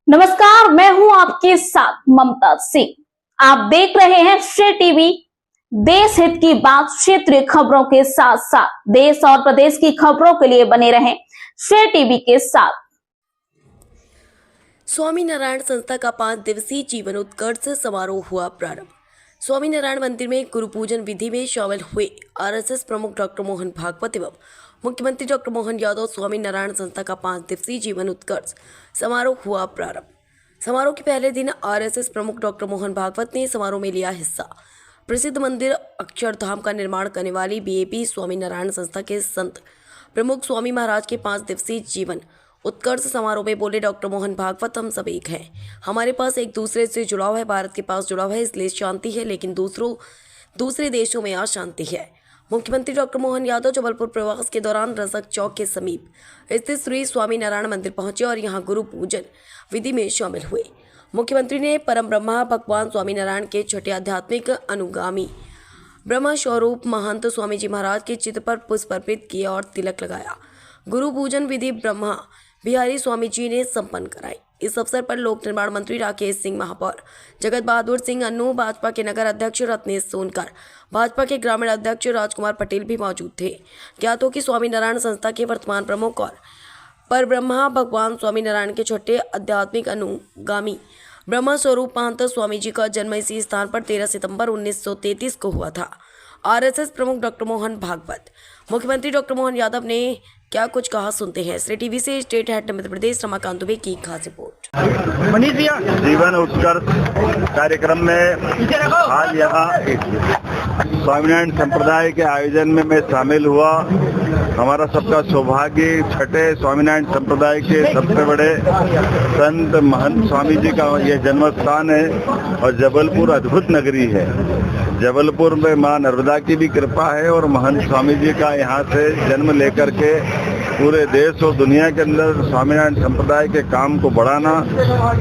नमस्कार, मैं हूं आपके साथ ममता सिंह। आप देख रहे हैं श्रेय टीवी। देश हित की बात, क्षेत्रीय खबरों के साथ साथ देश और प्रदेश की खबरों के लिए बने रहें श्रेय टीवी के साथ। स्वामीनारायण संस्था का 5 दिवसीय जीवन उत्कर्ष समारोह हुआ प्रारंभ। स्वामीनारायण मंदिर में गुरु पूजन विधि में शामिल हुए आरएसएस प्रमुख डॉक्टर मोहन भागवत एवं मुख्यमंत्री डॉक्टर मोहन यादव। स्वामीनारायण संस्था का 5 दिवसीय जीवन उत्कर्ष समारोह हुआ प्रारंभ। समारोह के पहले दिन आरएसएस प्रमुख डॉक्टर मोहन भागवत ने समारोह में लिया हिस्सा। प्रसिद्ध मंदिर अक्षरधाम का निर्माण करने वाली बीएपी स्वामीनारायण संस्था के संत प्रमुख स्वामी महाराज के 5 दिवसीय जीवन उत्कर्ष समारोह में बोले डॉक्टर मोहन भागवत, हम सब एक हैं। हमारे पास एक दूसरे से जुड़ाव है। भारत के पास जुड़ाव है, इसलिए शांति है, लेकिन दूसरे देशों में अशांति है। मुख्यमंत्री डॉक्टर मोहन यादव जबलपुर प्रवास के दौरान रजक चौक के समीप स्थित श्री स्वामीनारायण मंदिर पहुंचे और यहां गुरु पूजन विधि में शामिल हुए। मुख्यमंत्री ने परम ब्रह्मा भगवान स्वामीनारायण के छठे आध्यात्मिक अनुगामी ब्रह्म स्वरूप महंत स्वामी जी महाराज के चित्र पर पुष्प अर्पित किए और तिलक लगाया। गुरु पूजन विधि ब्रह्मा बिहारी स्वामी जी ने संपन्न कराई। इस अवसर पर लोक निर्माण मंत्री राकेश सिंह, महापौर जगत बहादुर सिंह अन्नू, भाजपा के नगर अध्यक्ष रत्नेश सोनकर, भाजपा के ग्रामीण अध्यक्ष राजकुमार पटेल भी मौजूद थे। ज्ञात हो कि स्वामीनारायण संस्था के वर्तमान प्रमुख और पर ब्रह्मा भगवान स्वामीनारायण के छठे आध्यात्मिक अनुगामी ब्रह्म स्वरूप महंत स्वामी जी का जन्म इसी स्थान पर 13 सितंबर 1933 को हुआ था। आरएसएस प्रमुख डॉक्टर मोहन भागवत, मुख्यमंत्री डॉक्टर मोहन यादव ने क्या कुछ कहा, सुनते हैं। श्रेय टीवी से स्टेट हेड मध्य प्रदेश रमाकांत दुबे की खास रिपोर्ट। जीवन उत्कर्ष कार्यक्रम में आज यहाँ स्वामीनारायण संप्रदाय के आयोजन में मैं शामिल हुआ। हमारा सबका सौभाग्य, छठे स्वामीनारायण संप्रदाय के सबसे बड़े संत महंत स्वामी जी का यह जन्म स्थान है और जबलपुर अद्भुत नगरी है। जबलपुर में मां नर्मदा की भी कृपा है और महंत स्वामी जी का यहाँ से जन्म लेकर के पूरे देश और दुनिया के अंदर स्वामीनारायण संप्रदाय के काम को बढ़ाना,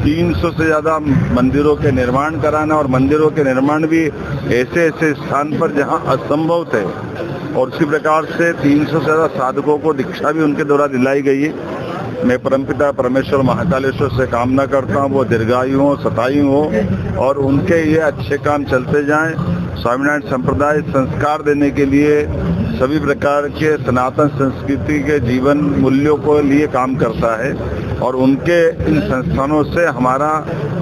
300 से ज़्यादा मंदिरों के निर्माण कराना और मंदिरों के निर्माण भी ऐसे ऐसे स्थान पर जहाँ असंभव थे और उसी प्रकार से 300 से ज़्यादा साधकों को दीक्षा भी उनके द्वारा दिलाई गई है। मैं परमपिता परमेश्वर महाकालेश्वर से कामना करता हूँ वो दीर्घायु हो, शतायु हो और उनके ये अच्छे काम चलते जाएं। स्वामीनारायण संप्रदाय संस्कार देने के लिए सभी प्रकार के सनातन संस्कृति के जीवन मूल्यों को लिए काम करता है और उनके इन संस्थानों से हमारा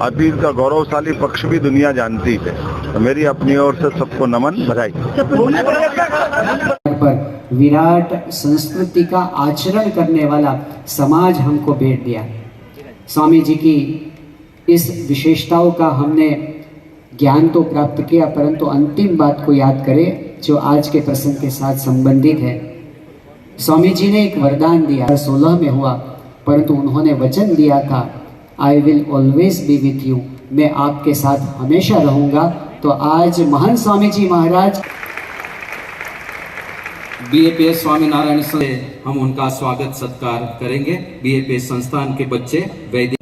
अतीत का गौरवशाली पक्ष भी दुनिया जानती है। तो मेरी अपनी ओर से सबको नमन, बधाई। पर विराट संस्कृति का आचरण करने वाला समाज हमको भेंट दिया। स्वामी जी की इस विशेषताओं का हमने ज्ञान तो प्राप्त किया, परंतु अंतिम बात को याद करें जो आज के प्रसंग के साथ संबंधित है। स्वामी जी ने एक वरदान दिया, 16 में हुआ, परंतु उन्होंने वचन दिया था, I will always be with you, मैं आपके साथ हमेशा रहूंगा। तो आज महान स्वामी जी महाराज बीएपीएस स्वामीनारायण से हम उनका स्वागत सत्कार करेंगे। बीएपीएस संस्थान के बच्चे वैदिक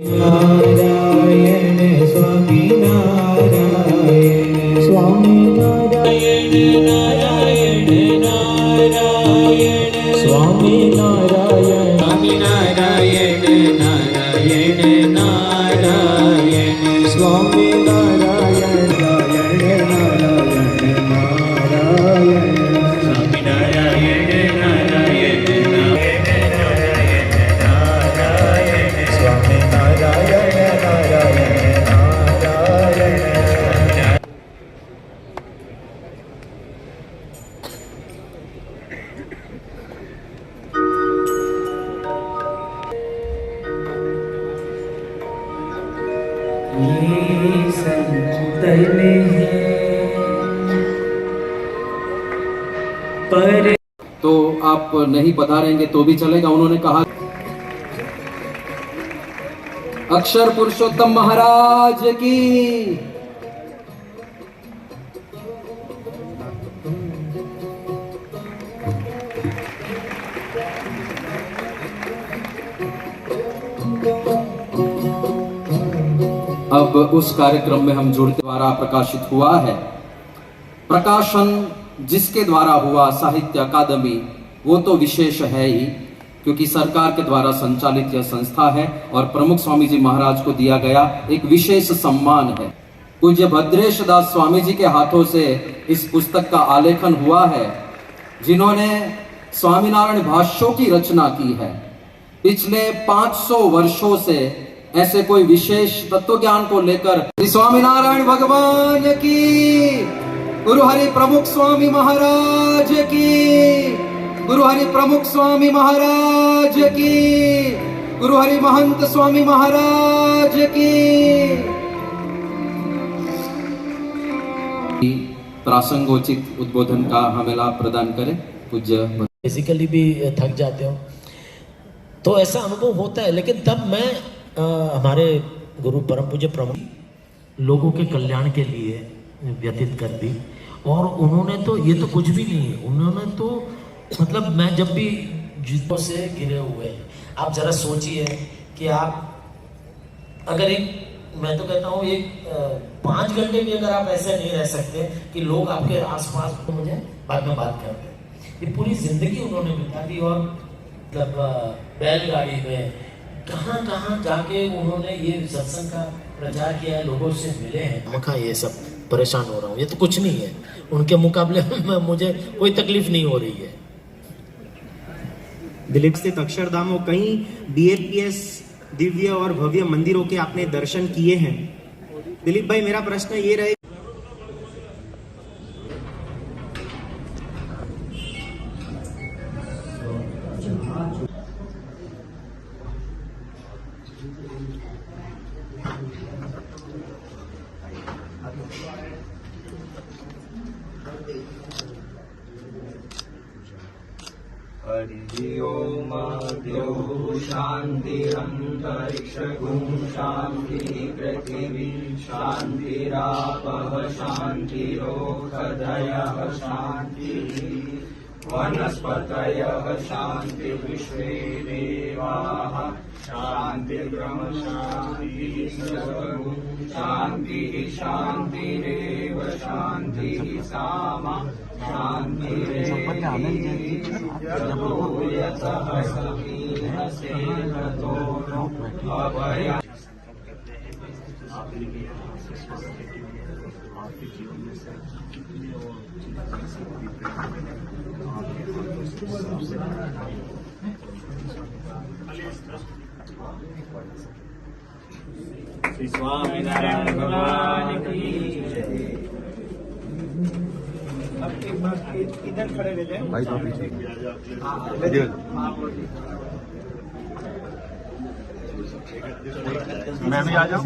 तो आप नहीं पधारेंगे तो भी चलेगा। उन्होंने कहा अक्षर पुरुषोत्तम महाराज की। अब उस कार्यक्रम में हम जुड़ते द्वारा प्रकाशित हुआ है। प्रकाशन जिसके द्वारा हुआ साहित्य अकादमी वो तो विशेष है ही, क्योंकि सरकार के द्वारा संचालित यह संस्था है और प्रमुख स्वामी जी महाराज को दिया गया एक विशेष सम्मान है। पूज्य भद्रेश दास स्वामी जी के हाथों से इस पुस्तक का आलेखन हुआ है, जिन्होंने स्वामीनारायण भाष्यों की रचना की है। पिछले 500 वर्षों से ऐसे कोई विशेष तत्व ज्ञान को लेकर श्री स्वामीनारायण भगवान की, गुरु हरि प्रमुख स्वामी महाराज की, गुरु हरि प्रमुख स्वामी महाराज की, गुरु हरि महंत स्वामी महाराज की। प्रासंगोचित उद्बोधन का हमें लाभ प्रदान करें। पूज्य फिजिकली भी थक जाते हो तो ऐसा अनुभव होता है, लेकिन तब मैं हमारे गुरु परम पूज्य प्रमुख लोगों के कल्याण के लिए व्यतीत कर दी। और उन्होंने तो ये तो कुछ भी नहीं है, उन्होंने तो मतलब मैं जब भी जितों से घिरे हुए हैं, आप जरा सोचिए कि आप अगर मैं तो कहता हूँ 5 घंटे भी अगर आप ऐसे नहीं रह सकते कि लोग आपके आसपास, तो मुझे बाद में बात करते हैं। ये पूरी जिंदगी उन्होंने बिता दी और मतलब बैलगाड़ी में कहाँ जाके उन्होंने ये सत्संग का प्रचार किया है, लोगों से मिले हैं। मैं ये सब परेशान हो रहा हूँ, ये तो कुछ नहीं है उनके मुकाबले में, मुझे कोई तकलीफ नहीं हो रही है। दिलीप स्थित अक्षरधाम और कई BLPS दिव्य और भव्य मंदिरों के आपने दर्शन किए हैं। दिलीप भाई, मेरा प्रश्न ये रहे, हरि ओम द्यौः शान्तिरन्तरिक्षगुं शान्तिः पृथिवी शान्तिरापः शान्तिरोषधयः शान्तिः वनस्पतयः शान्तिर्विश्वे देवाः शान्तिर्ब्रह्म शान्तिः सर्वगुं शान्तिः शान्तिरेव शान्तिः सामा शान्तिरेव यतः समीहसे ततो अभयम्। श्री स्वामीनारायण भगवान की जय। इधर खड़े रहते हैं भाई, पीछे मैं भी आ जाऊं।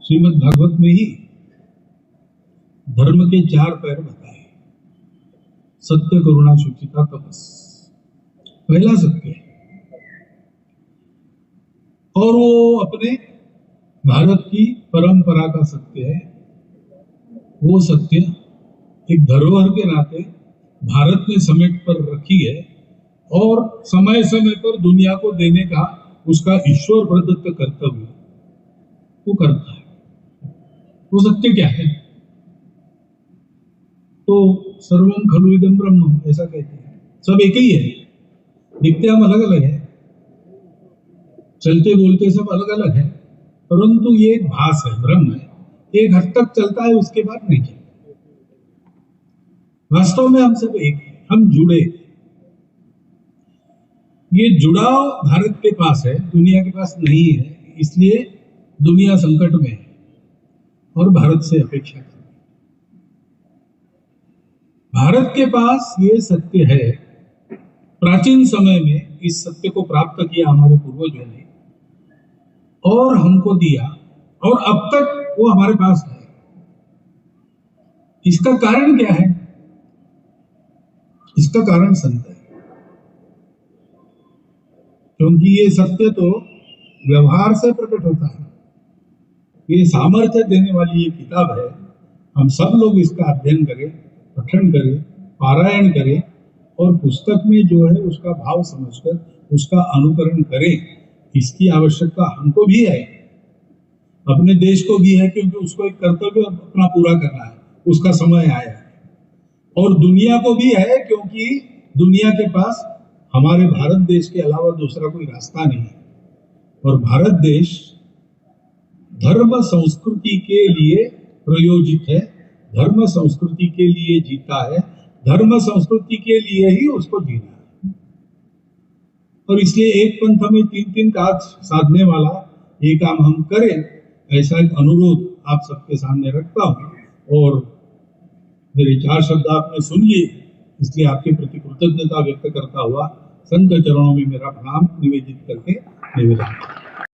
श्रीमद् भागवत में ही धर्म के 4 पैर बताए। सत्य, करुणा, शुचिता, तपस। पहला सत्य है और वो अपने भारत की परंपरा का सत्य है। वो सत्य एक धरोहर के नाते भारत ने समेट कर रखी है और समय समय पर दुनिया को देने का उसका ईश्वर प्रदत्त कर्तव्य वो करता है। वो सत्य क्या है? तो सर्वम खलु इदं ब्रह्म, ऐसा कहते हैं। सब एक ही है, दिखते हम अलग अलग है, चलते बोलते सब अलग अलग है, परंतु ये एक भास है, ब्रह्म है। एक हद तक चलता है, उसके बाद नहीं चलता। वास्तव में हम सब एक हैं, हम जुड़े। ये जुड़ाव भारत के पास है, दुनिया के पास नहीं है, इसलिए दुनिया संकट में है और भारत से अपेक्षा करती है। भारत के पास ये सत्य है। प्राचीन समय में इस सत्य को प्राप्त किया हमारे पूर्वजों ने और हमको दिया, और अब तक वो हमारे पास है। इसका कारण क्या है? इसका कारण संत है, क्योंकि ये सत्य तो व्यवहार से प्रकट होता है। ये सामर्थ्य देने वाली ये किताब है। हम सब लोग इसका अध्ययन करें, पठन करें, पारायण करें और पुस्तक में जो है उसका भाव समझकर उसका अनुकरण करें। इसकी आवश्यकता हमको भी है, अपने देश को भी है, क्योंकि उसको एक कर्तव्य अपना पूरा करना है, उसका समय आया है। और दुनिया को भी है, क्योंकि दुनिया के पास हमारे भारत देश के अलावा दूसरा कोई रास्ता नहीं है। और भारत देश धर्म संस्कृति के लिए प्रयोजित है, धर्म संस्कृति के लिए जीता है, धर्म संस्कृति के लिए ही उसको जीना है। और इसलिए एक पंथ में 3 काज साधने वाला ये काम हम करें, ऐसा एक अनुरोध आप सबके सामने रखता हूं। और मेरे 4 शब्द आपने सुन लिए, इसलिए आपके प्रति कृतज्ञता व्यक्त करता हुआ संत चरणों में मेरा प्रणाम निवेदित करके निवेदन।